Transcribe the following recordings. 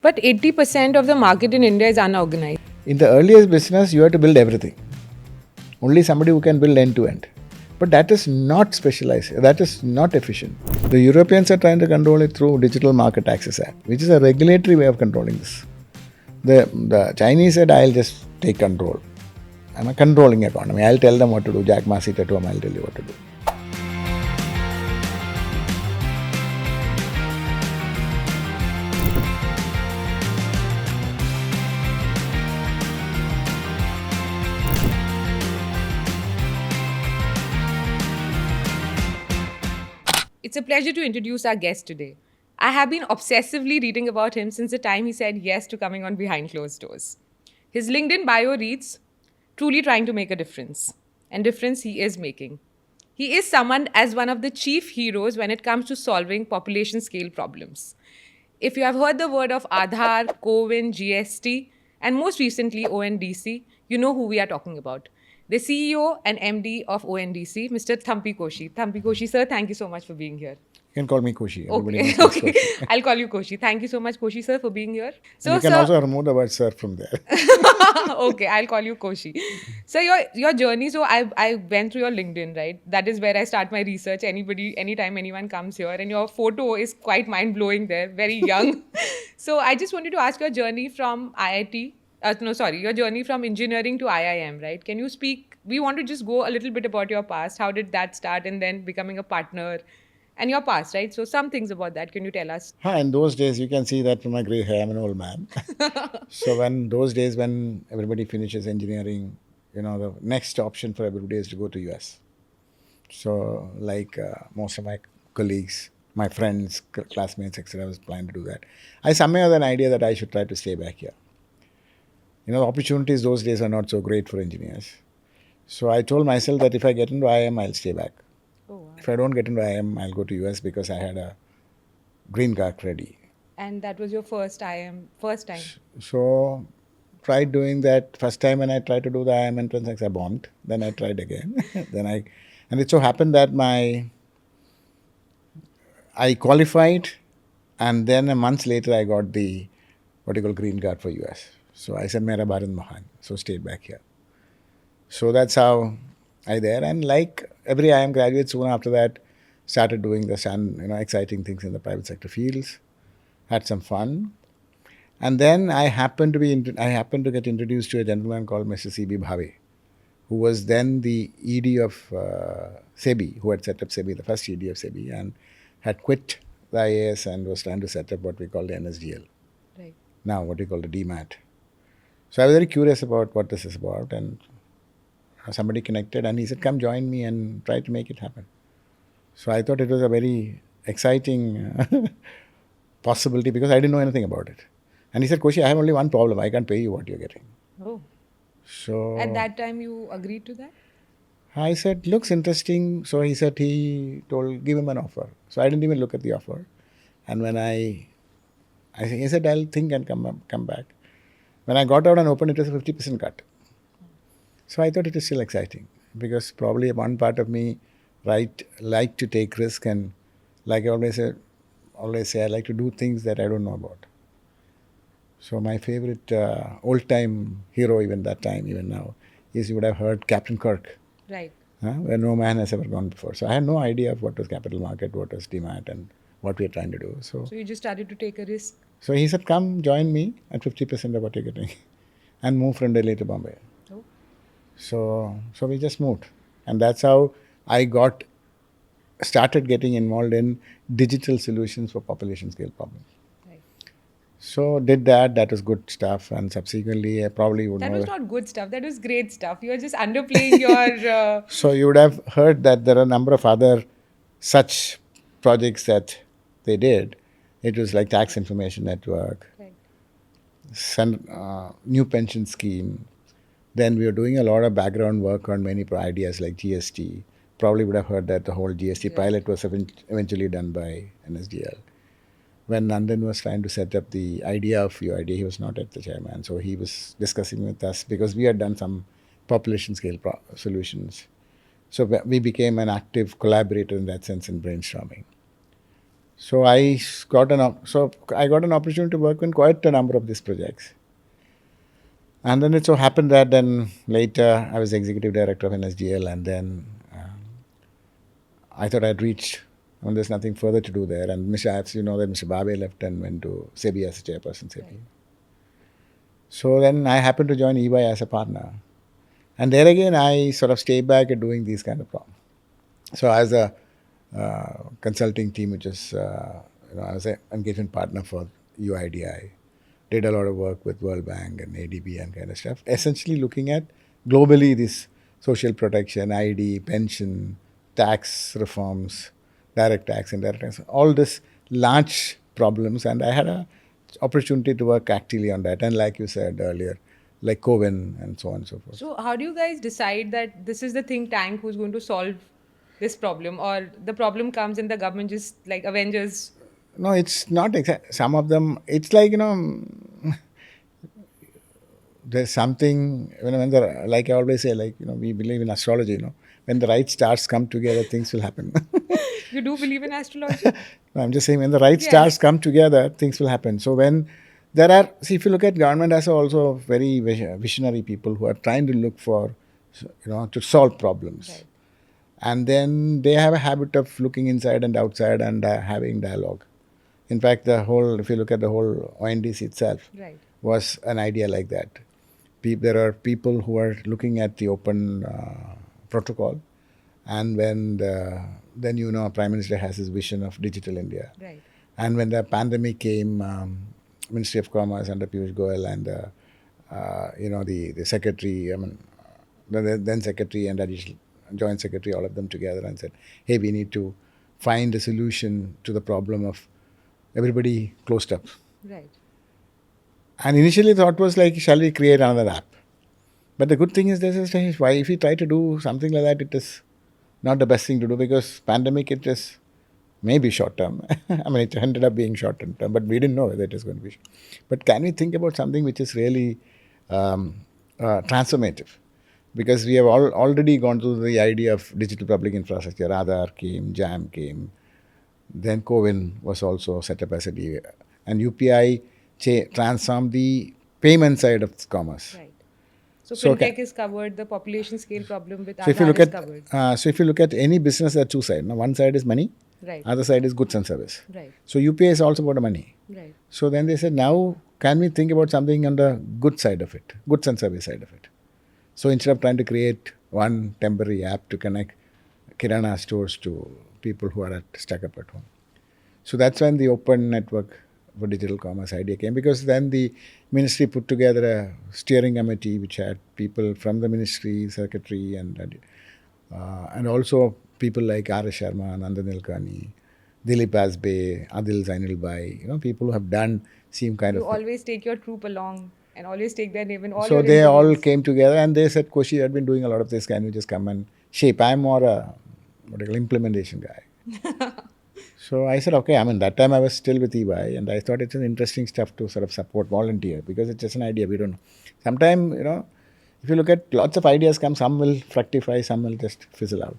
But 80% of the market in India is unorganized. In the earliest business, you have to build everything. Only somebody who can build end to end. But that is not specialized. That is not efficient. The Europeans are trying to control it through Digital Market Access Act, which is a regulatory way of controlling this. The Chinese said, I'll just take control. I'm a controlling economy. I'll tell them what to do. Jack Ma sit at home, I'll tell you what to do. It's a pleasure to introduce our guest today. I have been obsessively reading about him since the time he said yes to coming on Behind Closed Doors. His LinkedIn bio reads, truly trying to make a difference. And difference he is making. He is summoned as one of the chief heroes when it comes to solving population scale problems. If you have heard the word of Aadhaar, CoWIN, GST, and most recently ONDC, you know who we are talking about. The CEO and MD of ONDC, Mr. T Koshy. T Koshy, sir, thank you so much for being here. You can call me Koshy. Everybody Okay, knows okay. Koshy. I'll call you Koshy. Thank you so much, Koshy, sir, for being here. So, You can sir, also remove the word sir from there. okay, I'll call you Koshy. So your journey. So I went through your LinkedIn, right? That is where I start my research. Anytime anyone comes here, and your photo is quite mind blowing there, very young. So I just wanted to ask your journey from IIT. Your journey from engineering to IIM, right? Can you speak? We want to just go a little bit about your past. How did that start, and then becoming a partner, and your past, right? So some things about that. Can you tell us? In those days, you can see that from my grey hair, I'm an old man. So when those days when everybody finishes engineering, the next option for everybody is to go to US. So most of my colleagues, my friends, classmates, etc., was planning to do that. I somehow had an idea that I should try to stay back here. The opportunities those days are not so great for engineers. So I told myself that if I get into IIM, I'll stay back. Oh, wow. If I don't get into IIM, I'll go to US because I had a green card ready. And that was your first time. So tried doing that. First time when I tried to do the IIM entrance exam, I bombed. Then I tried again. And it so happened that I qualified, and then a month later I got the what you call green card for US. So I said, Mera Bharat Mahan. So stayed back here. So that's how I there. And like every IIM graduate, soon after that, started doing the exciting things in the private sector fields. Had some fun. And then I happened to get introduced to a gentleman called Mr. C.B. Bhave, who was then the ED of SEBI, who had set up SEBI, the first ED of SEBI, and had quit the IAS and was trying to set up what we call the NSDL. Right. Now, what we call the DMAT. So I was very curious about what this is about, and somebody connected, and he said, come join me and try to make it happen. So I thought it was a very exciting possibility because I didn't know anything about it. And he said, Koshy, I have only one problem. I can't pay you what you're getting. Oh. So At that time, you agreed to that? I said, looks interesting. So he said he told, give him an offer. So I didn't even look at the offer. And when he said, I'll think and come back. When I got out and opened, it was a 50% cut. So I thought it was still exciting because probably one part of me like to take risk, and like I always say, I like to do things that I don't know about. So my favorite old-time hero, even that time, even now, is you would have heard Captain Kirk. Right. Where no man has ever gone before. So I had no idea of what was capital market, what was DMAT, and what we are trying to do. So you just started to take a risk? So he said, come join me at 50% of what you're getting and move from Delhi to Bombay. Oh. So we just moved. And that's how I started getting involved in digital solutions for population scale problems. Right. So did that. That was good stuff. And subsequently, I probably would know. That was not good stuff. That was great stuff. You are just underplaying your... So you would have heard that there are a number of other such projects that they did. It was like tax information network, Right. New pension scheme. Then we were doing a lot of background work on many ideas like GST. Probably would have heard that the whole GST pilot was eventually done by NSDL. When Nandan was trying to set up the idea of UID, he was not at the chairman. So he was discussing with us because we had done some population scale solutions. So we became an active collaborator in that sense in brainstorming. So I got an opportunity to work on quite a number of these projects. And then it so happened that then later I was executive director of NSGL, and then I thought I'd reached, and there's nothing further to do there. And as you know, that Mr. Babe left and went to SEBI as a chairperson, SEBI. Right. So then I happened to join EY as a partner. And there again, I sort of stayed back at doing these kind of problems. So as a consulting team, which is, I was an engagement partner for UIDI, did a lot of work with World Bank and ADB and kind of stuff, essentially looking at globally this social protection, ID, pension, tax reforms, direct tax, indirect tax, all this large problems. And I had a opportunity to work actively on that. And like you said earlier, like Coven and so on and so forth. So, how do you guys decide that this is the think tank who's going to solve this problem, or the problem comes and the government just like Avengers? No, it's not exact. Some of them, it's like, there's something, when the, like I always say, like, we believe in astrology, when the right stars come together, things will happen. You do believe in astrology? No, I'm just saying, when the right stars Yes. come together, things will happen. So when there are, see, if you look at government as also very visionary people who are trying to look for, to solve problems. Right. And then they have a habit of looking inside and outside and having dialogue. In fact, if you look at the whole ONDC itself, Right. was an idea like that. There are people who are looking at the open protocol, and then Prime Minister has his vision of digital India. Right. And when the pandemic came, Ministry of Commerce under Piyush Goyal and the secretary, the then secretary and additional joint secretary, all of them together and said, hey, we need to find a solution to the problem of everybody closed up. Right. And initially the thought was like, shall we create another app? But the good thing is why if we try to do something like that, it is not the best thing to do, because pandemic, it is maybe short term. I mean, it ended up being short term, but we didn't know whether it is going to be. But can we think about something which is really transformative? Because we have already gone through the idea of digital public infrastructure. Aadhaar came, JAM came, then Coven was also set up as a DA. And UPI transformed the payment side of commerce. Right. So, So fintech is covered. The population scale problem with So if you Aadhaar look is at covered. any business, there are two sides. Now, one side is money, Right. other side is goods and service. Right. So UPI is also about the money. Right. So then they said, now can we think about something on the good side of it, goods and service side of it? So instead of trying to create one temporary app to connect Kirana stores to people who are stuck up at home. So that's when the open network for digital commerce idea came, because then the ministry put together a steering committee which had people from the ministry, secretary, and also people like R. S. Sharma, Nandan Nilekani, Dilip Asbe, Adil Zainul Bhai, people who have done same kind You of thing. always take your troop along and always take their name in all So your they all interviews. came together and they said, Koshy, you had been doing a lot of this, can you just come and shape? I'm more a implementation guy. So I said, okay. I mean, that time I was still with EY, and I thought it's an interesting stuff to sort of support volunteer, because it's just an idea. We don't know. Sometimes, if you look at lots of ideas come, some will fructify, some will just fizzle out.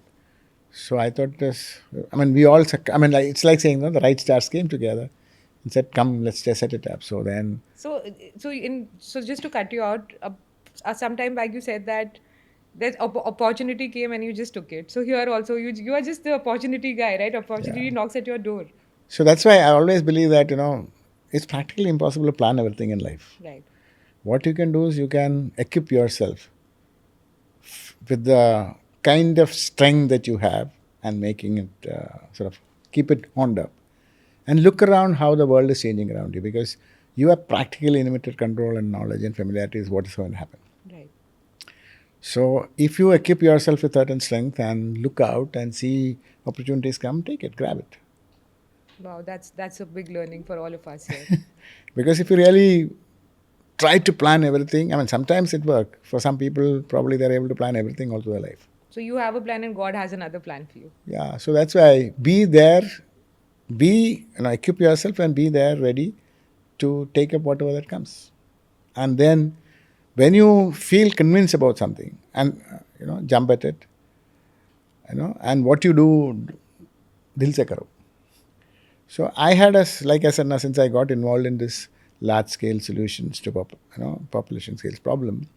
So I thought this, like, it's like saying, the right stars came together and said, come, let's just set it up. So then, So just to cut you out, sometime back you said that that opportunity came and you just took it. So here also you are just the opportunity guy, right? Opportunity yeah. knocks at your door. So that's why I always believe that, it's practically impossible to plan everything in life. Right. What you can do is you can equip yourself with the kind of strength that you have and making it sort of keep it honed up and look around how the world is changing around you, because you have practically unlimited control and knowledge and familiarity is what is going to happen. Right. So if you equip yourself with certain strength and look out and see opportunities come, take it, grab it. Wow, that's a big learning for all of us here. Because if you really try to plan everything, I mean, sometimes it works. For some people, probably they're able to plan everything all through their life. So you have a plan and God has another plan for you. Yeah, so that's why be there, equip yourself and be there ready to take up whatever that comes. And then when you feel convinced about something and, jump at it, and what you do, dil se karo. So I had like I said, now since I got involved in this large scale solutions to population scales problem,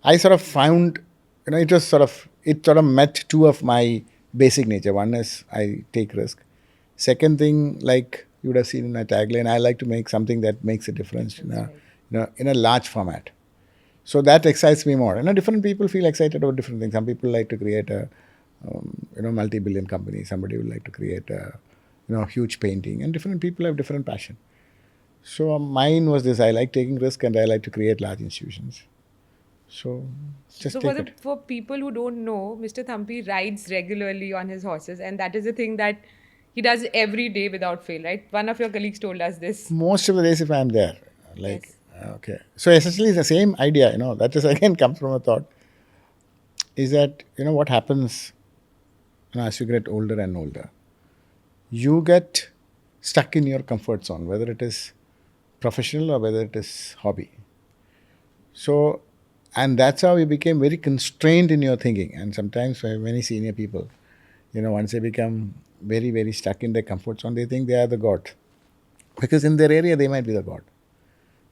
I sort of found, it sort of met two of my basic nature. One is I take risk. Second thing, like you would have seen in my tagline, I like to make something that makes a difference That's right. in a large format. So that excites me more. Different people feel excited about different things. Some people like to create a multi-billion company. Somebody would like to create a huge painting, and different people have different passion. So mine was this: I like taking risk, and I like to create large institutions. So just So take it. for people who don't know, Mr. Thampi rides regularly on his horses, and that is a thing that he does every day without fail, right? One of your colleagues told us this. Most of the days, if I'm there, like Yes. okay. So essentially, it's the same idea. That is again comes from a thought. Is that what happens as you get older and older? You get stuck in your comfort zone, whether it is professional or whether it is hobby. So, and that's how you became very constrained in your thinking. And sometimes for many senior people, once they become very, very stuck in their comfort zone, they think they are the god. Because in their area, they might be the god.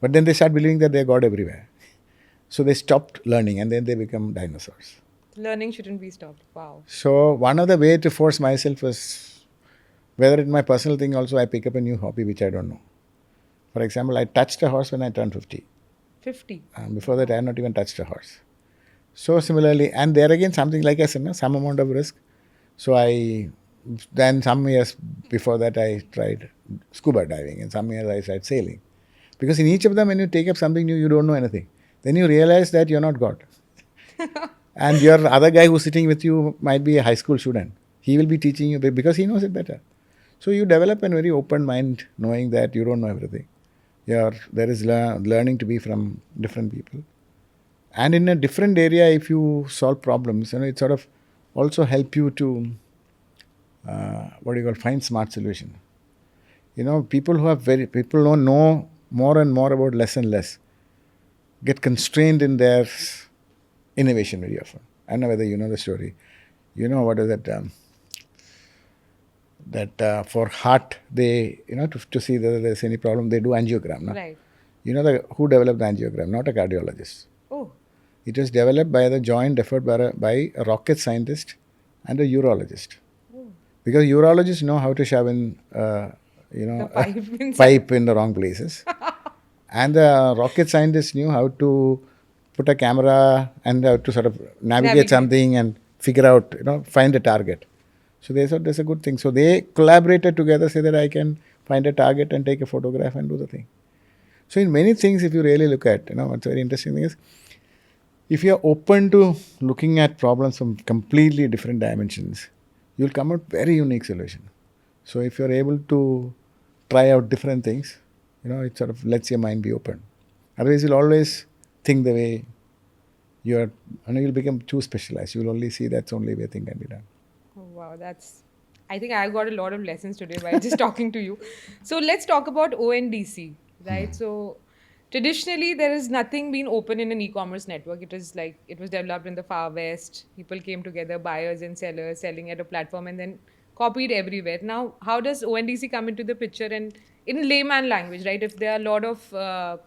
But then they start believing that they're God everywhere. So they stopped learning and then they become dinosaurs. Learning shouldn't be stopped. Wow. So one of the way to force myself was, whether in my personal thing also, I pick up a new hobby which I don't know. For example, I touched a horse when I turned 50. 50. Before that, I had not even touched a horse. So similarly, and there again, something like I said, some amount of risk. So then some years before that, I tried scuba diving, and some years I tried sailing. Because in each of them, when you take up something new, you don't know anything. Then you realize that you're not God. And your other guy who's sitting with you might be a high school student. He will be teaching you because he knows it better. So you develop a very open mind, knowing that you don't know everything. There is learning to be from different people. And in a different area, if you solve problems, it sort of also help you to find smart solution. People who know more and more about less and less get constrained in their innovation very often. I don't know whether you know the story. What is that? For heart, they to see whether there's any problem, they do angiogram. No? Right. Who developed the angiogram? Not a cardiologist. Oh, It was developed by the joint effort by a rocket scientist and a urologist. Because urologists know how to shove in, the a pipe inside. pipe in the wrong places. And the rocket scientists knew how to put a camera and how to sort of navigate Navigate. something and figure out, find a target. So they thought that's a good thing. So they collaborated together so that I can find a target and take a photograph and do the thing. So in many things, if you really look at, what's very interesting thing is, if you're open to looking at problems from completely different dimensions, you'll come out very unique solution. So if you're able to try out different things, it sort of lets your mind be open. Otherwise, you'll always think the way you'll become too specialized. You'll only see that's the only way thing can be done. Oh, wow, that's. I think I got a lot of lessons today by just talking to you. So let's talk about ONDC, right? So traditionally, there is nothing been open in an e-commerce network. It is like it was developed in the far west. People came together, buyers and sellers, selling at a platform, and then copied everywhere. Now, how does ONDC come into the picture? And in layman language, right? If there are a lot of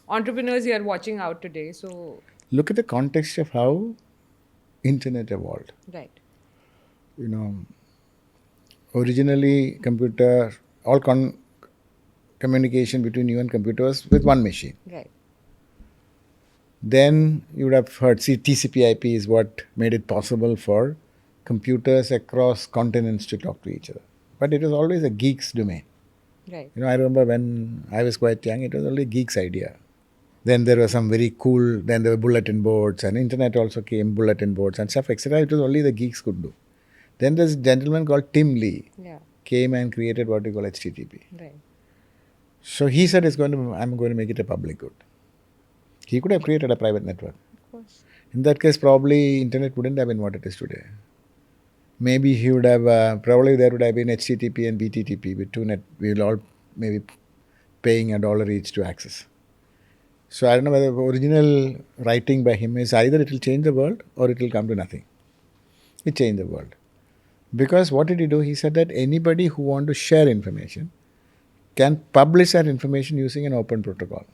entrepreneurs here watching out today, so Look at the context of how internet evolved. right, You know, originally communication between you and computers with one machine. right, Then you would have heard, TCP/IP is what made it possible for computers across continents to talk to each other. But it was always a geek's domain. right. I remember when I was quite young, it was only geek's idea. Then there were some very cool, then there were bulletin boards, and internet also came, bulletin boards and stuff, etc. It was only the geeks could do. Then this gentleman called Tim Lee Yeah, came and created what we call HTTP. right. So he said, I'm going to make it a public good. He could have created a private network. Of course. In that case, probably internet wouldn't have been what it is today. Maybe he would have, probably there would have been HTTP and BTTP with we will all maybe paying $1 each to access. So I don't know whether the original writing by him is either it will change the world or it will come to nothing. It changed the world. Because what did he do? He said that anybody who want to share information can publish that information using an open protocol.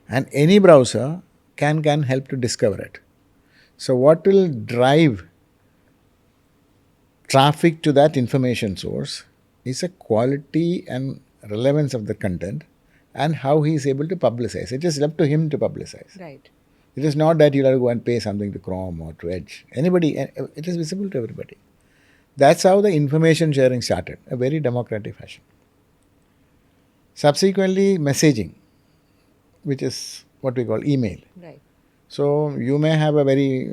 And any browser can help to discover it. So what will drive traffic to that information source is a quality and relevance of the content and how he is able to publicize. It is up to him to publicize. Right. It is not that you'll have to go and pay something to Chrome or to Edge. Anybody, it is visible to everybody. That's how the information sharing started, a very democratic fashion. Subsequently, messaging, which is what we call email. Right. So you may have a very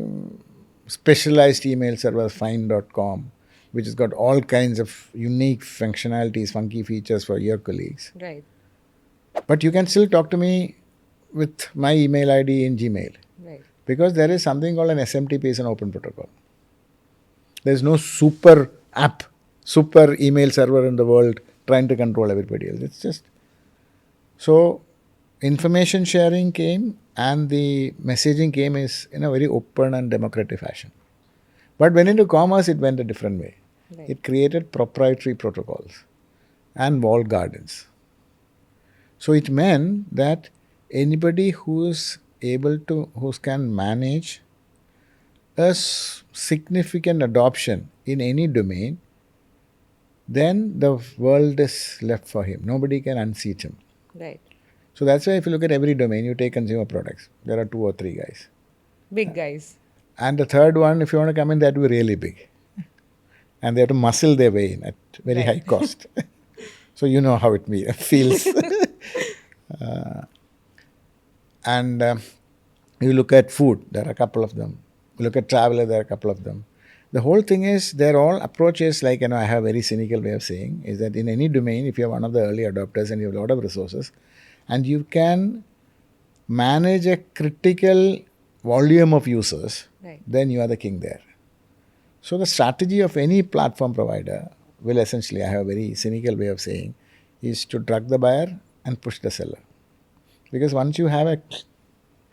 specialized email server, find.com, which has got all kinds of unique functionalities, funky features for your colleagues. Right. But you can still talk to me with my email ID in Gmail. Right. Because there is something called an SMTP, is an open protocol. There is no super app, super email server in the world trying to control everybody else. It's just so information sharing came and the messaging came is in a very open and democratic fashion. But when into commerce, it went a different way. Right. It created proprietary protocols and walled gardens. So it meant that anybody who can manage a significant adoption in any domain, then the world is left for him. Nobody can unseat him. Right. So that's why if you look at every domain, you take consumer products, there are 2 or 3 guys. Big guys. And the third one, if you want to come in, that will be really big. And they have to muscle their way in at very Right. high cost. So you know how it feels. And you look at food, there are a couple of them. You look at traveler, there are a couple of them. The whole thing is, they're all approaches like, I have a very cynical way of saying, is that in any domain, if you're one of the early adopters and you have a lot of resources, and you can manage a critical volume of users, Right. then you are the king there. So the strategy of any platform provider will essentially, I have a very cynical way of saying, is to drug the buyer and push the seller. Because once you have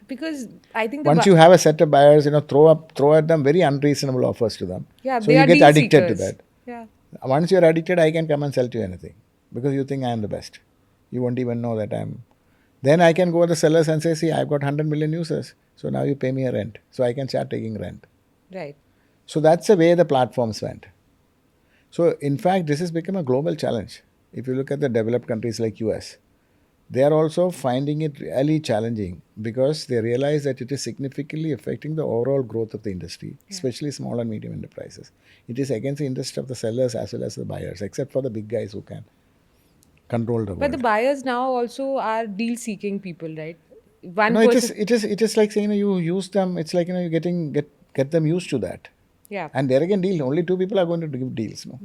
Because I think a set of buyers, throw at them very unreasonable offers to them. Yeah, So they you are get deal addicted to seekers. that. Yeah. Once you're addicted, I can come and sell to you anything. Because you think I am the best. You won't even know that Then I can go to the sellers and say, see, I've got 100 million users. So now you pay me a rent. So I can start taking rent. Right. So that's the way the platforms went. So in fact, this has become a global challenge. If you look at the developed countries like US, they are also finding it really challenging because they realize that it is significantly affecting the overall growth of the industry, especially small and medium enterprises. It is against the interest of the sellers as well as the buyers, except for the big guys who can control the world. But the buyers now also are deal seeking people, right? One No, person. it is like saying you use them. It's like you get them used to that. Yeah. And there again, deal. Only 2 people are going to give deals. No,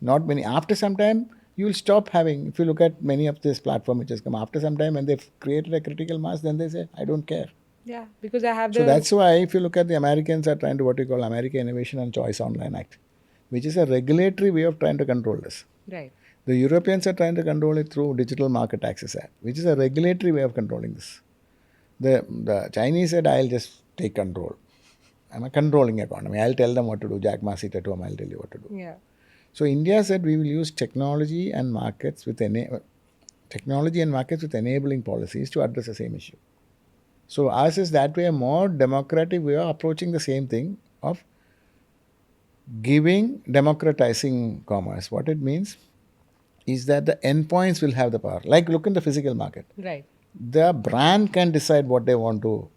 not many. After some time, you will stop having. If you look at many of this platform which has come after some time, when they've created a critical mass, then they say, I don't care. Yeah. Because I have So that's why if you look at the Americans are trying to what we call American Innovation and Choice Online Act, which is a regulatory way of trying to control this. Right. The Europeans are trying to control it through Digital Market Access Act, which is a regulatory way of controlling this. The Chinese said, I'll just take control. I'm a controlling economy. I'll tell them what to do. Jack Ma sit at home, I'll tell you what to do. Yeah. So India said we will use technology and markets with enabling policies to address the same issue. So ours is that way a more democratic way of approaching the same thing of democratizing commerce. What it means is that the endpoints will have the power. Like look in the physical market. Right. The brand can decide what they want to,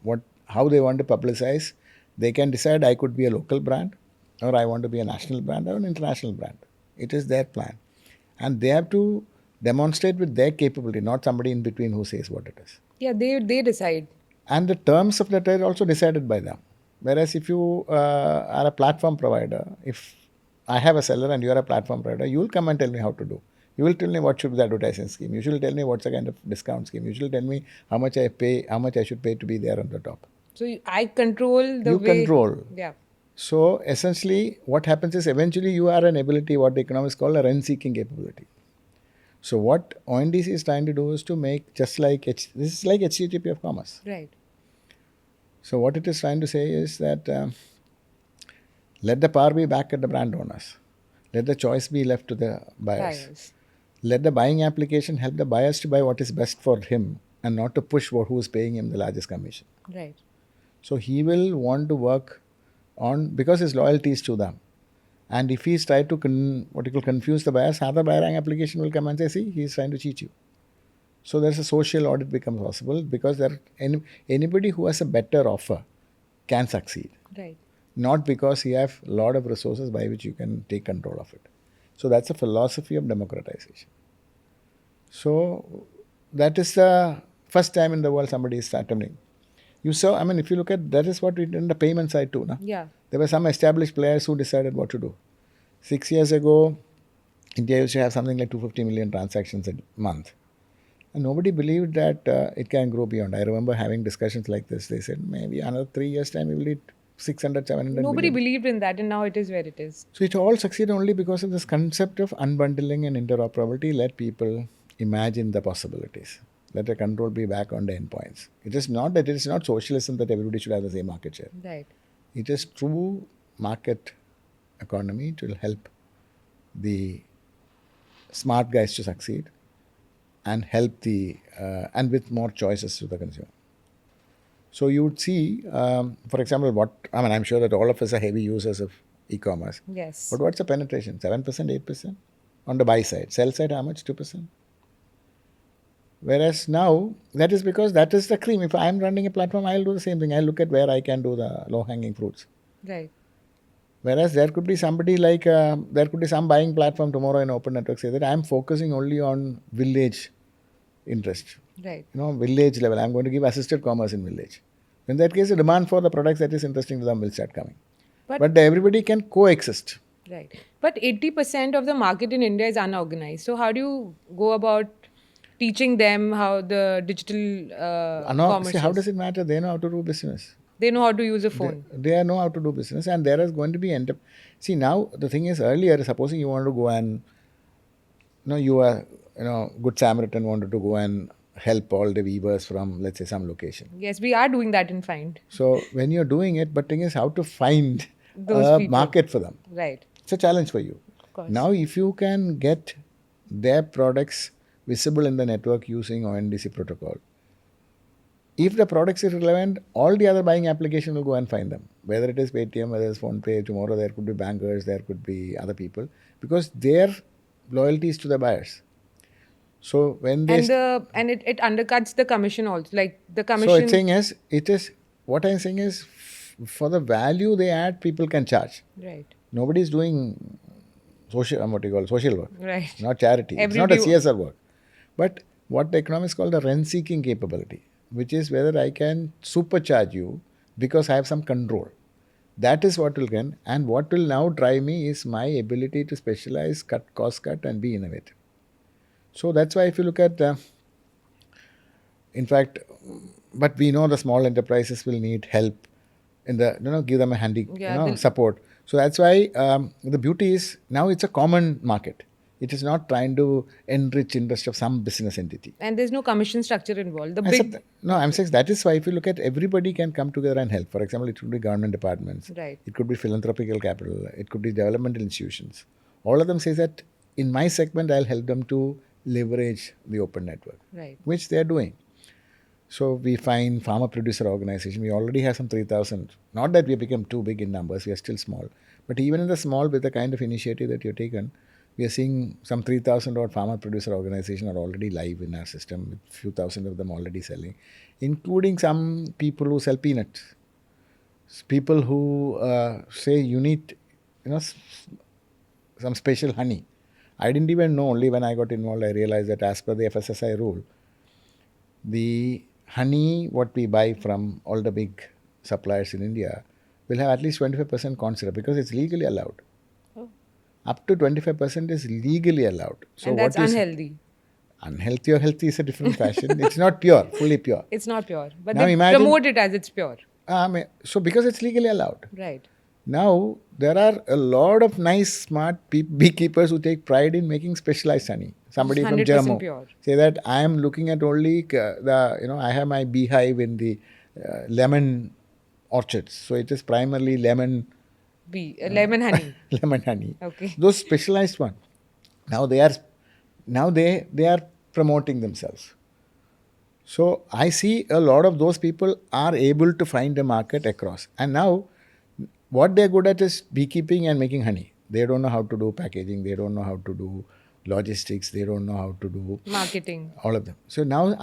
how they want to publicize. They can decide I could be a local brand or I want to be a national brand or an international brand. It is their plan. And they have to demonstrate with their capability, not somebody in between who says what it is. Yeah, they decide. And the terms of the trade are also decided by them. Whereas if you are a platform provider, if I have a seller and you are a platform provider, you will come and tell me how to do. You will tell me what should be the advertising scheme. You should tell me what's the kind of discount scheme. You should tell me how much I should pay to be there on the top. So I control the You way. control. Yeah. So essentially what happens is eventually you are an ability, what the economists call a rent-seeking capability. So what ONDC is trying to do is to make just like, this is like HTTP of commerce. Right. So what it is trying to say is that Let the power be back at the brand owners. Let the choice be left to the buyers. Buyers. Let the buying application help the buyers to buy what is best for him and not to push who is paying him the largest commission. Right. So he will want to work on, because his loyalty is to them. And if he's tried to confuse the buyers, other buying application will come and say, see, he's trying to cheat you. So there's a social audit becomes possible, because anybody who has a better offer can succeed. Right. Not because you have a lot of resources by which you can take control of it. So that's a philosophy of democratization. So that is the first time in the world somebody is attempting. You saw, I mean, if you look at, that is what we did in the payment side too. Na? Yeah. There were some established players who decided what to do. 6 years ago, India used to have something like 250 million transactions a month. And nobody believed that it can grow beyond. I remember having discussions like this. They said, maybe another 3 years' time we will hit 600, 700 Nobody million. believed in that, and now it is where it is. So it all succeeded only because of this concept of unbundling and interoperability. Let people imagine the possibilities. Let the control be back on the endpoints. It is not that it is not socialism that everybody should have the same market share. Right. It is true market economy. It will help the smart guys to succeed and help the and with more choices to the consumer. So you would see, for example, I'm sure that all of us are heavy users of e-commerce. Yes. But what's the penetration? 7%, 8%? On the buy side. Sell side, how much? 2%? Whereas now, that is because that is the cream. If I'm running a platform, I'll do the same thing. I'll look at where I can do the low-hanging fruits. Right. Whereas there could be somebody like, there could be some buying platform tomorrow in open network say that I'm focusing only on village interest. Right. Village level. I'm going to give assisted commerce in village. In that case, the demand for the products that is interesting to them will start coming. But everybody can coexist. Right. But 80% of the market in India is unorganized. So how do you go about teaching them how the digital commerce See, how is? does it matter? They know how to do business. They know how to use a phone. They know how to do business, and there is going to be See, now the thing is, earlier, supposing you want to go and you are good Samaritan, wanted to go and help all the weavers from, let's say, some location. Yes, we are doing that in Find. So when you're doing it, but thing is how to find Those a people. market for them. Right. It's a challenge for you. Of course. Now, if you can get their products visible in the network using ONDC protocol, if the products is relevant, all the other buying application will go and find them. Whether it is Paytm, whether it's PhonePe, tomorrow there could be bankers, there could be other people, because their loyalty is to the buyers. So when they and it undercuts the commission also. Like the commission. So what I'm saying is, for the value they add, people can charge. Right. Nobody is doing social work. Right. Not charity. It's not a CSR work. But what the economists call the rent-seeking capability, which is whether I can supercharge you because I have some control. That is what will gain. And what will now drive me is my ability to specialize, cost cut, and be innovative. So that's why if you look at, in fact, but we know the small enterprises will need help in the, give them a handy, support. So that's why the beauty is now it's a common market. It is not trying to enrich interest of some business entity. And there's no commission structure involved. I'm saying that is why if you look at, everybody can come together and help. For example, it could be government departments. Right. It could be philanthropical capital. It could be developmental institutions. All of them say that in my segment, I'll help them to leverage the open network, right, which they're doing. So we find farmer producer organization. We already have some 3,000. Not that we have become too big in numbers. We are still small. But even in the small, with the kind of initiative that you've taken, we are seeing some 3,000 odd farmer producer organization are already live in our system, with few thousand of them already selling, including some people who sell peanuts. People who say you need, some special honey. I didn't even know. Only when I got involved, I realized that as per the FSSAI rule, the honey what we buy from all the big suppliers in India will have at least 25% corn syrup because it's legally allowed. Oh. Up to 25% is legally allowed. So and that's unhealthy. Unhealthy or healthy is a different fashion. It's not pure, fully pure. It's not pure. But now they promote it as it's pure. So because it's legally allowed. Right. Now, there are a lot of nice, smart beekeepers who take pride in making specialized honey. Somebody from Jammu pure. Say that I am looking at only I have my beehive in the lemon orchards. So it is primarily lemon Lemon honey. lemon honey. Okay. Those specialized one. Now they are promoting themselves. So I see a lot of those people are able to find a market across. And now what they're good at is beekeeping and making honey. They don't know how to do packaging, they don't know how to do logistics, they don't know how to do Marketing. all of them. So now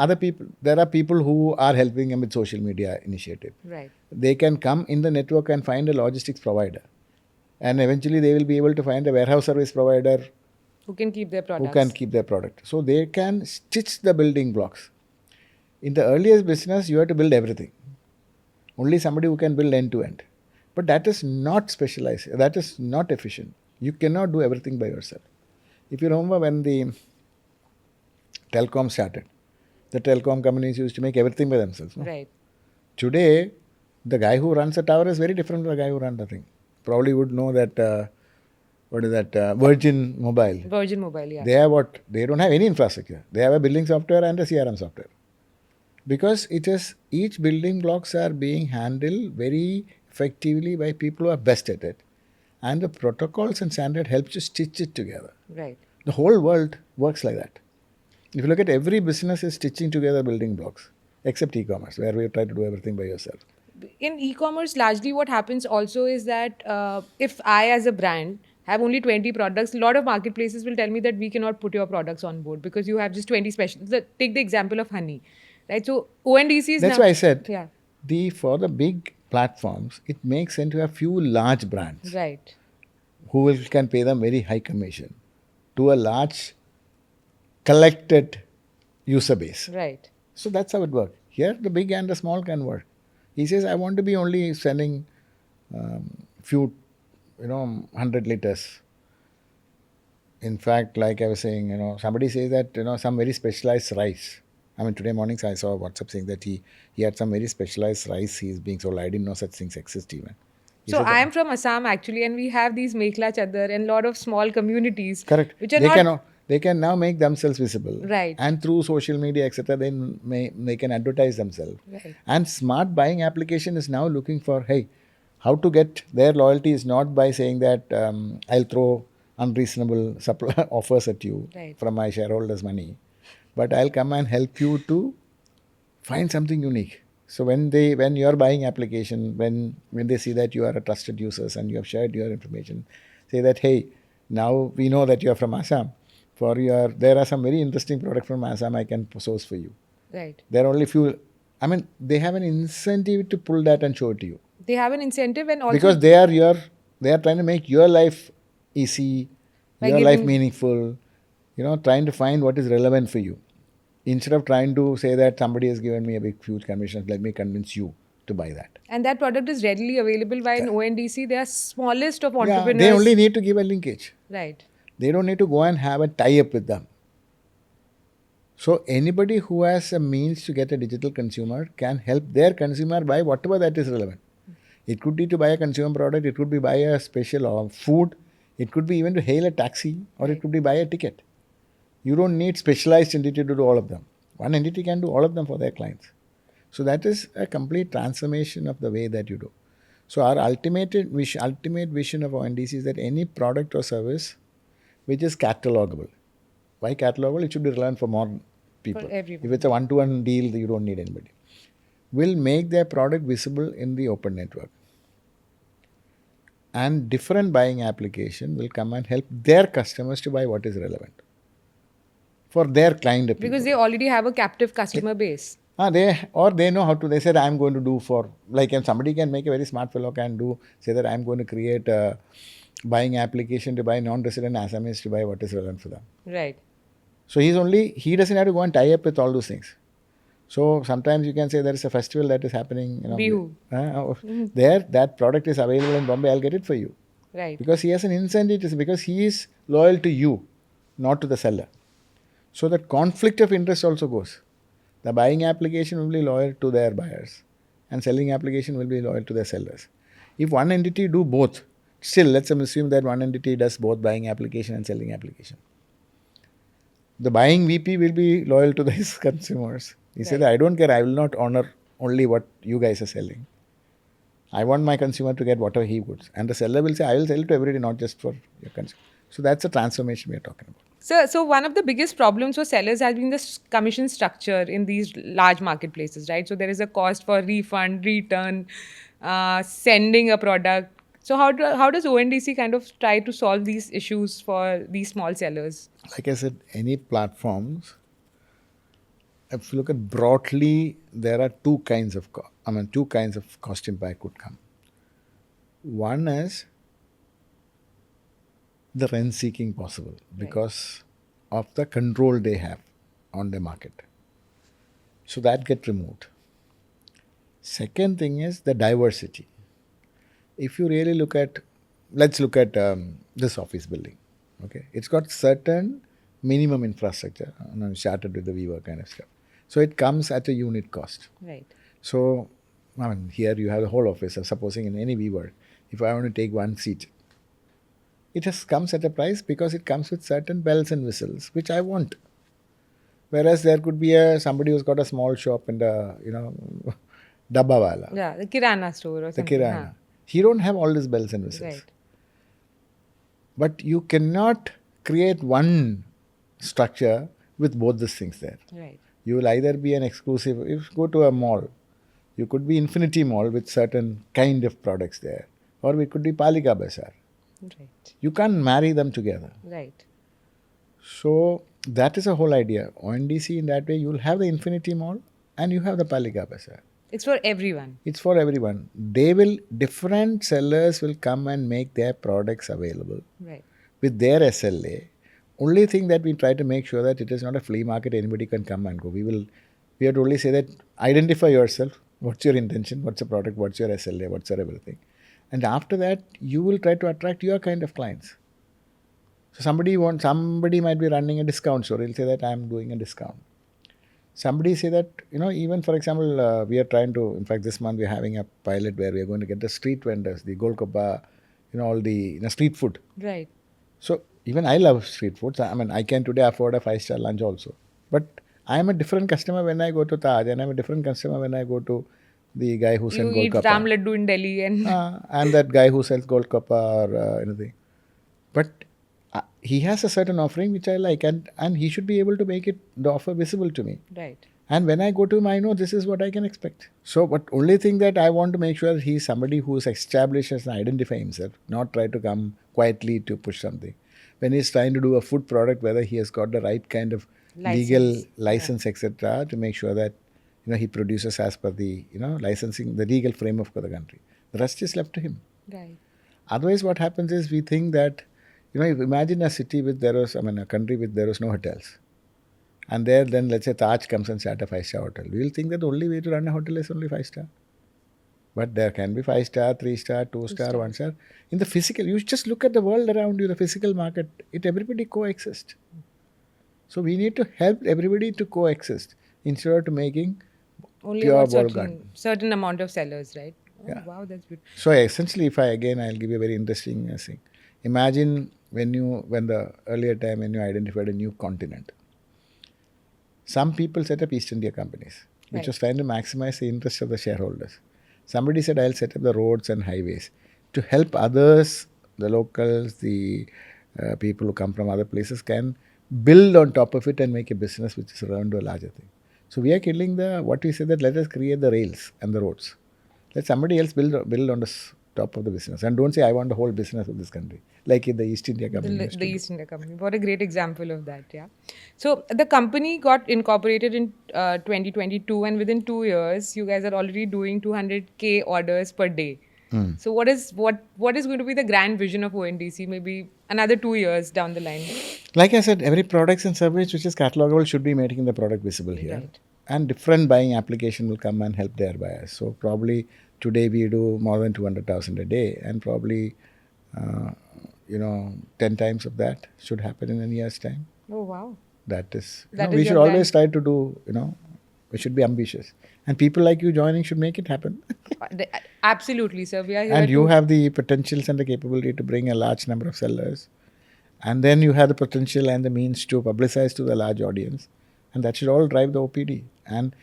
there are people who are helping them with social media initiative. Right. They can come in the network and find a logistics provider. And eventually they will be able to find a warehouse service provider Who can keep their who products. can keep their product. So they can stitch the building blocks. In the earliest business, you have to build everything. Only somebody who can build end to end. But that is not specialized. That is not efficient. You cannot do everything by yourself. If you remember when the telecom started, the telecom companies used to make everything by themselves. No? Right. Today, the guy who runs the tower is very different from the guy who runs the thing. Probably would know that, what is that, Virgin Mobile. Virgin Mobile, yeah. They have what? They don't have any infrastructure. They have a building software and a CRM software. Because it is, each building blocks are being handled very effectively by people who are best at it. And the protocols and standard helps you stitch it together. Right. The whole world works like that. If you look at every business is stitching together building blocks, except e-commerce, where we try to do everything by yourself. In e-commerce, largely what happens also is that if I as a brand have only 20 products, a lot of marketplaces will tell me that we cannot put your products on board because you have just 20 special. Take the example of honey, right? So ONDC is That's now, why I said, yeah, for the big platforms, it makes sense to have few large brands right, who can pay them very high commission to a large collected user base. right, So that's how it works. Here, the big and the small can work. He says, I want to be only selling few, 100 liters. In fact, like I was saying, somebody says that, some very specialized rice. I mean, today morning I saw WhatsApp saying that he had some very specialized rice he's being sold. I didn't know such things exist even. He So said I am from Assam actually, and we have these Mekhla Chadar and a lot of small communities, correct. which are not They can now make themselves visible. right, And through social media, etc., they can advertise themselves. right, And smart buying application is now looking for, hey, how to get their loyalty is not by saying that I'll throw unreasonable offers at you right. from my shareholders' money, but I'll come and help you to find something unique. So when your buying application, when they see that you are a trusted user and you have shared your information, say that, hey, now we know that you are from Assam. There are some very interesting products from Assam I can source for you. Right. There are only few. I mean, they have an incentive to pull that and show it to you. They have an incentive and also Because they are trying to make your life easy, By your life giving- meaningful, trying to find what is relevant for you. Instead of trying to say that somebody has given me a big huge commission, let me convince you to buy that. and that product is readily available by an ONDC. They are smallest of Yeah, entrepreneurs. they only need to give a linkage. Right. They don't need to go and have a tie-up with them. So anybody who has a means to get a digital consumer can help their consumer buy whatever that is relevant. It could be to buy a consumer product, it could be buy a special food, it could be even to hail a taxi, or it could be buy a ticket. You don't need specialized entity to do all of them. One entity can do all of them for their clients. So that is a complete transformation of the way that you do. So our ultimate vision of ONDC is that any product or service which is catalogable. Why catalogable? It should be relevant for more people. For everyone. If it's a one-to-one deal, you don't need anybody. Will make their product visible in the open network. And different buying application will come and help their customers to buy what is relevant for their client of people. Because they already have a captive customer base. They know how to. They said, I'm going to do for, like, and somebody can make a very smart fellow can do, say that I'm going to create a buying application to buy non-resident Assamese to buy what is relevant for them. Right. So he doesn't have to go and tie up with all those things. So sometimes you can say there is a festival that is happening. Bihu. There, that product is available in Bombay, I'll get it for you. Right. Because he has an incentive, because he is loyal to you, not to the seller. So that conflict of interest also goes. The buying application will be loyal to their buyers and selling application will be loyal to their sellers. If one entity do both, still let's assume that one entity does both buying application and selling application. The buying VP will be loyal to his consumers. He said, I don't care, I will not honor only what you guys are selling. I want my consumer to get whatever he wants. And the seller will say, I will sell it to everybody, not just for your consumer. So that's the transformation we are talking about. So one of the biggest problems for sellers has been the commission structure in these large marketplaces, right? So there is a cost for refund, return, sending a product. So how does ONDC kind of try to solve these issues for these small sellers? Like I said, any platforms, if you look at broadly, there are two kinds of cost impact would come. One is the rent seeking possible because of the control they have on the market. So that get removed. Second thing is the diversity. If you really look at, let's look at this office building. Okay, it's got certain minimum infrastructure. Started with the Weaver kind of stuff. So it comes at a unit cost. Right. So, here you have the whole office. Supposing in any Weaver, if I want to take one seat, it just comes at a price because it comes with certain bells and whistles, which I want. Whereas there could be somebody who's got a small shop in the, Dabbawala, Yeah, the Kirana store or the something. Kirana. He don't have all these bells and whistles. Right. But you cannot create one structure with both these things there. Right. You will either be an exclusive, if you go to a mall, you could be Infinity Mall with certain kind of products there. Or it could be Palika Bazaar. Right. You can't marry them together. Right. So that is a whole idea. ONDC in that way, you will have the Infinity Mall and you have the Palika Bazaar. It's for everyone. It's for everyone. Different sellers will come and make their products available Right. with their SLA. Only thing that we try to make sure that it is not a flea market, anybody can come and go. We have to only say that identify yourself, what's your intention, what's the product, what's your SLA, what's your everything. And after that, you will try to attract your kind of clients. So somebody might be running a discount store, he'll say that I'm doing a discount. Somebody say that, even for example, we are trying to, in fact, this month we're having a pilot where we are going to get the street vendors, the Golgappa, all the street food. Right. So even I love street foods. I can today afford a 5-star lunch also. But I am a different customer when I go to Taj, and I'm a different customer when I go to the guy who sells You eat Golgappa. Ram Laddu in Delhi And that guy who sells Golgappa or anything. But he has a certain offering which I like, and he should be able to make the offer visible to me. Right. And when I go to him, I know this is what I can expect. So, but only thing that I want to make sure he's somebody who's established and identify himself, not try to come quietly to push something. When he's trying to do a food product, whether he has got the right kind of legal license, etc., to make sure that he produces as per the licensing, the legal framework for the country. The rest is left to him. Right. Otherwise, what happens is we think that if imagine a city with a country with there was no hotels. And then let's say Taj comes and start a 5-star hotel. We will think that the only way to run a hotel is only 5-star. But there can be 5-star, 3-star, 2-star, 1-star. In the physical, you just look at the world around you, the physical market, everybody coexist. So we need to help everybody to coexist instead of making only pure about walled garden. certain amount of sellers, right? Oh, Yeah. wow, that's good. So essentially, I'll give you a very interesting thing. Imagine when the earlier time when you identified a new continent. Some people set up East India companies, which was trying to maximize the interest of the shareholders. Somebody said, I'll set up the roads and highways to help others, the locals, the people who come from other places can build on top of it and make a business which is around to a larger thing. So we are killing what we say that let us create the rails and the roads. Let somebody else build on the top of the business. And don't say, I want the whole business of this country. Like in the East India Company. The East India Company. What a great example of that, yeah. So the company got incorporated in 2022, and within 2 years, you guys are already doing 200K orders per day. So what is going to be the grand vision of ONDC maybe another 2 years down the line? Like I said, every products and service which is catalogable should be making the product visible here. Right. And different buying application will come and help their buyers. So probably today we do more than 200,000 a day, and probably 10 times of that should happen in a year's time. Oh, wow. That is, We should always try to do, we should be ambitious. And people like you joining should make it happen. Absolutely, sir. We are here And you have the potentials and the capability to bring a large number of sellers. And then you have the potential and the means to publicize to the large audience. And that should all drive the OPD. And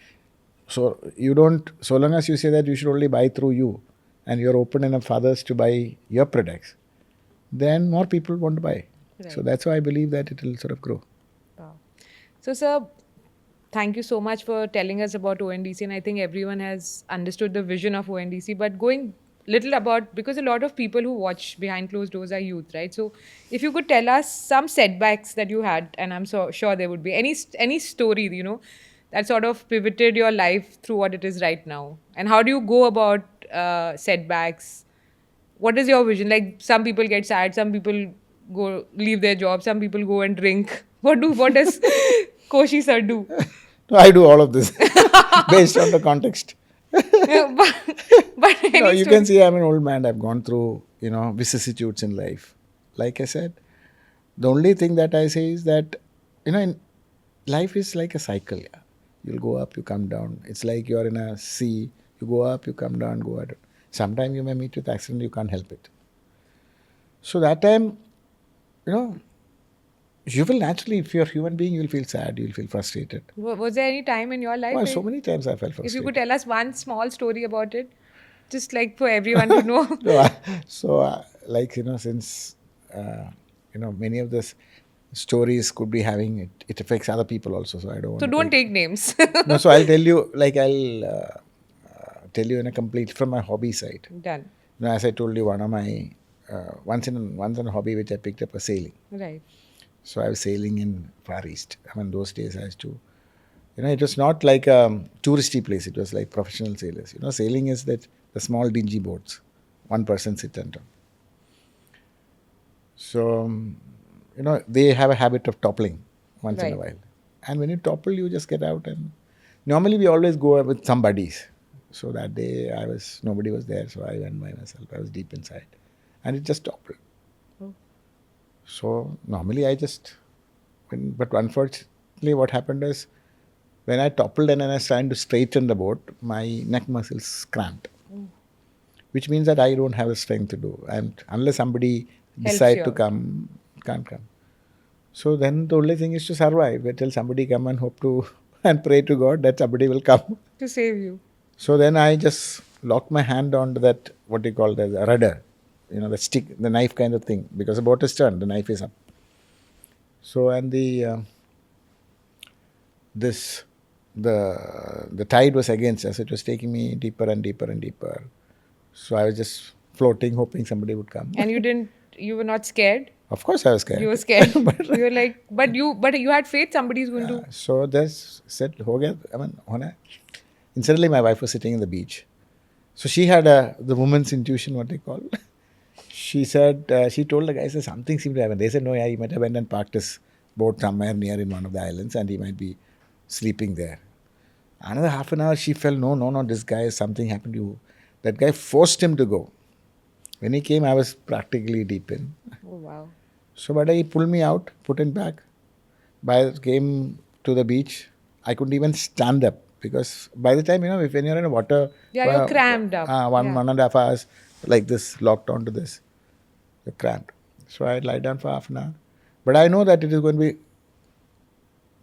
so long as you say that you should only buy through you, and you're open enough for others to buy your products, then more people want to buy. So Right. that's why I believe that it will sort of grow. Wow. So, sir, thank you so much for telling us about ONDC. And I think everyone has understood the vision of ONDC. But going little about, because a lot of people who watch behind closed doors are youth, right? So, if you could tell us some setbacks that you had, and I'm so sure there would be any story, that sort of pivoted your life through what it is right now. And how do you go about setbacks? What is your vision? Like, some people get sad, some people go leave their job, some people go and drink. What does Koshi sir do? No, I do all of this based on the context. Yeah, but No, any you can story? see I'm an old man. I've gone through, vicissitudes in life. Like I said, the only thing that I say is that, in life is like a cycle. Yeah, you'll go up, you come down. It's like you're in a sea. You go up, you come down, go out. Sometimes you may meet with accident. You can't help it. So that time, you know, you will naturally, if you're a human being, you'll feel sad. You'll feel frustrated. Was there any time in your life Well, where, so many times I felt if you could frustrated. tell us one small story about it, just like for everyone to know? No, like since many of the stories could be having it affects other people also. So I don't want So to don't take. take names. No, so I'll tell you. Like tell you in a complete from my hobby side. Done. As I told you, one of my once in a hobby which I picked up was sailing. Right. So I was sailing in Far East. I mean, those days I used to. It was not like a touristy place. It was like professional sailors. Sailing is that the small dingy boats, one person sit under. So, they have a habit of toppling once in a Right. while. And when you topple, you just get out. And normally we always go with some buddies. So that day nobody was there. So I went by myself. I was deep inside. And it just toppled. Oh. So normally but unfortunately what happened is when I toppled and I was trying to straighten the boat, my neck muscles cramped, which means that I don't have the strength to do. And unless somebody Helps decide you to out. come, can't come. So then the only thing is to survive until somebody come and hope to and pray to God that somebody will come. To save you. So then I just locked my hand onto that, what you call the rudder, the stick, the knife kind of thing, because the boat is turned, the knife is up. So and the tide was against us. It was taking me deeper and deeper and deeper. So I was just floating, hoping somebody would come. And you were not scared? Of course, I was You scared. were scared. But You were like, but you had faith somebody's going to. so this said, "Ho gaya." I mean, hona. Incidentally, my wife was sitting in the beach. So she had the woman's intuition, what they call. She said, she told the guys that something seemed to happen. They said, no, yeah, he might have went and parked his boat somewhere near in one of the islands and he might be sleeping there. Another half an hour, she felt, no, this guy, something happened to you. That guy forced him to go. When he came, I was practically deep in. Oh, wow. So, but he pulled me out, put it back. By the came to the beach, I couldn't even stand up because by the time, when you're in the water, Yeah, you're crammed up. Yeah. 1.5 hours, like this, locked onto this, you're cramped. So I lie down for half an hour. But I know that it is going to be.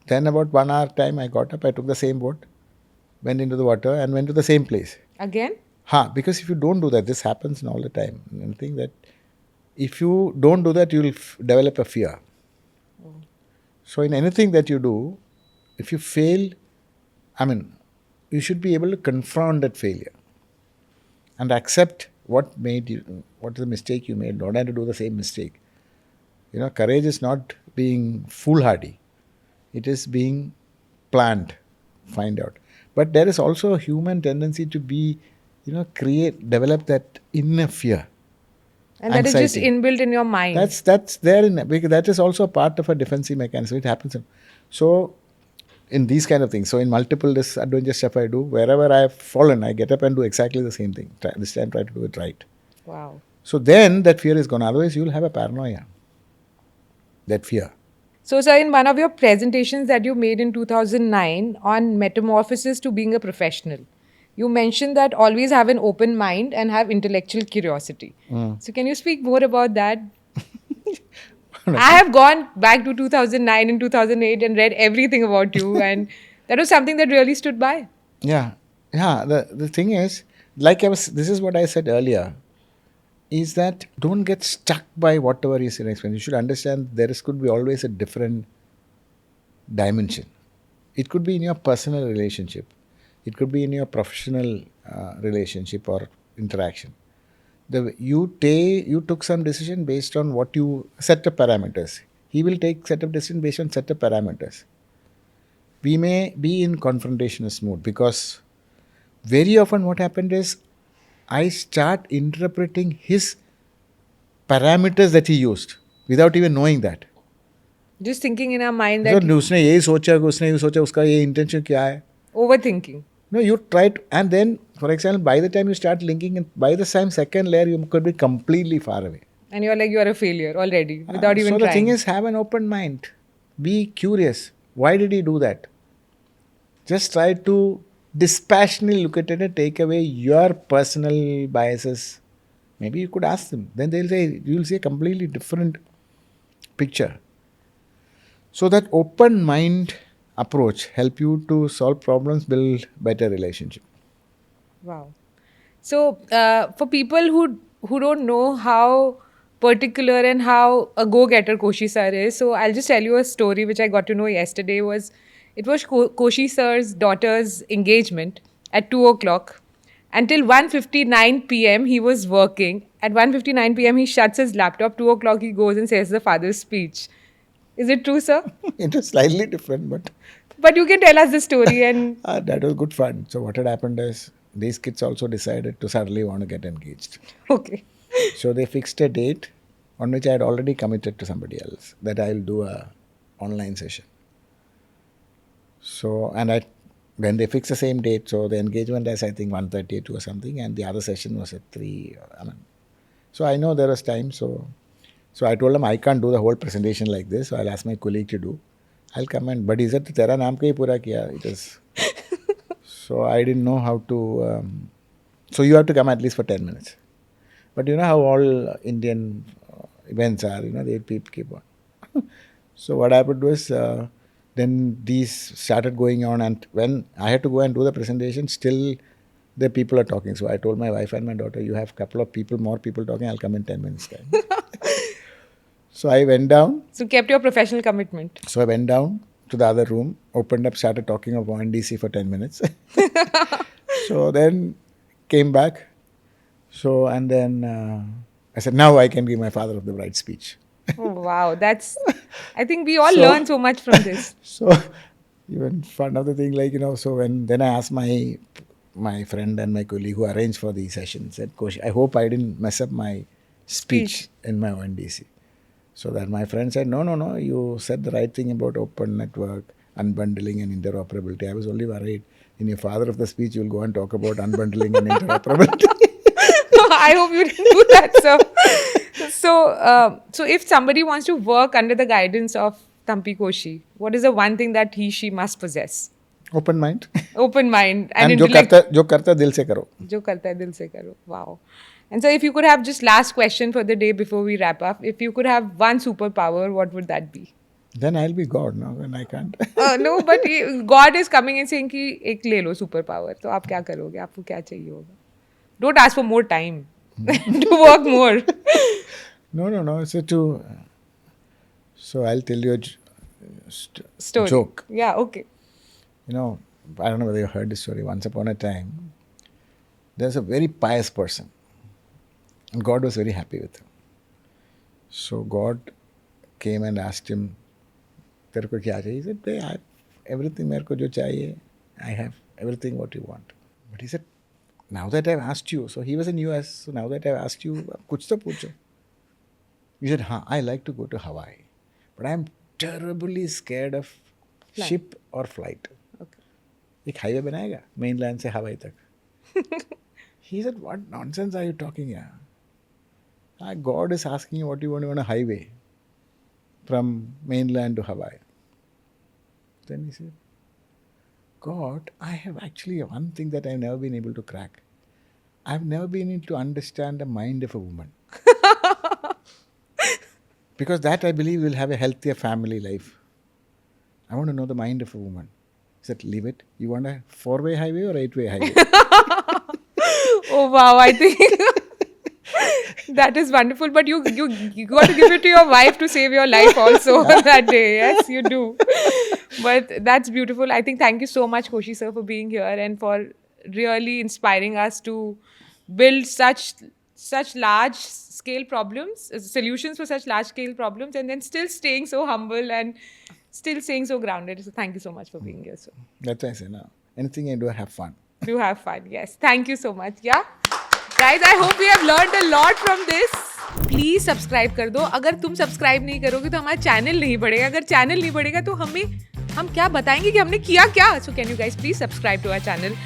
Then about 1 hour time, I got up, I took the same boat, went into the water and went to the same place. Again? Because if you don't do that, this happens all the time. And I think that if you don't do that, you'll develop a fear. So in anything that you do, if you fail, you should be able to confront that failure and accept what is the mistake you made, not have to do the same mistake. Courage is not being foolhardy. It is being planned, find out. But there is also a human tendency to be, develop that inner fear. And that is just Anxiety. inbuilt in your mind. That's there because that is also a part of a defensive mechanism. It happens. So in these kind of things, so in multiple disadvantageous stuff I do, wherever I have fallen, I get up and do exactly the same thing. This time try to do it right. Wow. So then that fear is gone. Otherwise you'll have a paranoia. That fear. So, sir, in one of your presentations that you made in 2009 on metamorphosis to being a professional, you mentioned that always have an open mind and have intellectual curiosity. So, can you speak more about that? I have gone back to 2009 and 2008 and read everything about you, and that was something that really stood by. Yeah. The thing is, This is what I said earlier, is that don't get stuck by whatever is in experience. You should understand could be always a different dimension. It could be in your personal relationship, it could be in your professional relationship or interaction. You took some decision based on what you set up parameters. He will take set up decision based on set up parameters. We may be in confrontationist mood because very often what happened is I start interpreting his parameters that he used without even knowing that. Just thinking in our mind So that उसने यही सोचा, उसने ये सोचा, उसका ये intention क्या है? overthinking. No, you try to, and then, for example, by the time you start linking, and by the time second layer, you could be completely far away. And you're like, you're a failure already without even So the thing trying. is, have an open mind. Be curious. Why did he do that? Just try to dispassionately look at it and take away your personal biases. Maybe you could ask them. Then you'll see a completely different picture. So that open mind approach help you to solve problems, build better relationship. Wow. So, for people who don't know how particular and how a go-getter Koshy sir is, so I'll just tell you a story which I got to know yesterday. It was Koshy sir's daughter's engagement at 2 o'clock. Until 1:59 p.m. he was working. At 1:59 p.m. he shuts his laptop. 2 o'clock he goes and says the father's speech. Is it true, sir? It was slightly different, but But you can tell us the story and that was good fun. So what had happened is these kids also decided to suddenly want to get engaged. okay. So they fixed a date on which I had already committed to somebody else that I'll do a online session. So when they fixed the same date, so the engagement is I think 1:30 or something, and the other session was at 3. So I know there was time. So I told him I can't do the whole presentation like this. So I'll ask my colleague to do. I'll come and but he said तेरा नाम का ही पूरा किया. It is. So I didn't know how to. So you have to come at least for 10 minutes. But you know how all Indian events are. They keep on. So what happened was then these started going on, and when I had to go and do the presentation, still the people are talking. So I told my wife and my daughter, you have a couple of more people talking. I'll come in 10 minutes time. So I went down. So kept your professional commitment. So I went down to the other room, opened up, started talking of ONDC for 10 minutes. So then came back. So and then I said, now I can give my father of the bride speech. Oh, wow. I think we all learn so much from this. So even fun of the thing, so then I asked my friend and my colleague who arranged for the session, said, Koshy, I hope I didn't mess up my speech in my ONDC. So that my friend said, no, you said the right thing about open network, unbundling and interoperability. I was only worried in your father of the speech, you'll go and talk about unbundling and interoperability. I hope you didn't do that, sir. So if somebody wants to work under the guidance of Thampi Koshy, what is the one thing that she must possess? Open mind. Open mind and जो intellect. करता दिल से करो. जो करता है दिल से करो. Wow. And so if you could have just last question for the day before we wrap up, if you could have one superpower, what would that be? Then I'll be God, no? When I can't. No, but God is coming and saying कि एक ले लो superpower. तो आप क्या करोगे? आपको क्या चाहिए होगा? Don't ask for more time. To work more. No. So I'll tell you a Story. joke. Yeah, okay. I don't know whether you heard this story. Once upon a time, there's a very pious person. And God was very happy with him. So God came and asked him, तेरे को क्या चाहिए? He said, I have everything मेरे को जो चाहिए. I have everything what you want. But he said, now that I've asked you, so he was in US, so now that I've asked you, कुछ तो पूछो. He said, I like to go to Hawaii, but I'm terribly scared of ship or flight. Okay. एक highway बनाएगा mainland से हवाई तक. He said, what nonsense are you talking here? God is asking you what you want on a highway from mainland to Hawaii. Then he said, God, I have actually one thing that I've never been able to crack. I've never been able to understand the mind of a woman. Because that I believe will have a healthier family life. I want to know the mind of a woman. He said, leave it. You want a 4-way highway or 8-way highway? Oh wow, I think that is wonderful. But you got to give it to your wife to save your life also on that day. Yes, you do. But that's beautiful. I think thank you so much, Koshy sir, for being here and for really inspiring us to build such large scale problems, solutions for such large scale problems, and then still staying so humble and still staying so grounded. So thank you so much for being here. So That's why I say now. Anything I do, I have fun. do have fun. Yes. Thank you so much. Yeah. Guys, I hope we have learned a lot from this. Please subscribe कर दो. अगर तुम subscribe नहीं करोगे तो हमारा channel नहीं बढ़ेगा. अगर चैनल नहीं बढ़ेगा तो हम क्या बताएंगे कि हमने किया क्या. So can you guys please subscribe to our channel,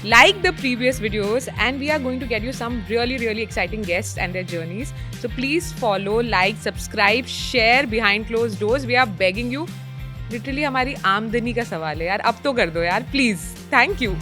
like the previous videos, and we are going to get you some really exciting guests and their journeys. So please follow, like, subscribe, share behind closed doors. We are begging you. Literally हमारी आमदनी का सवाल है यार. अब तो कर दो यार, please. Thank you.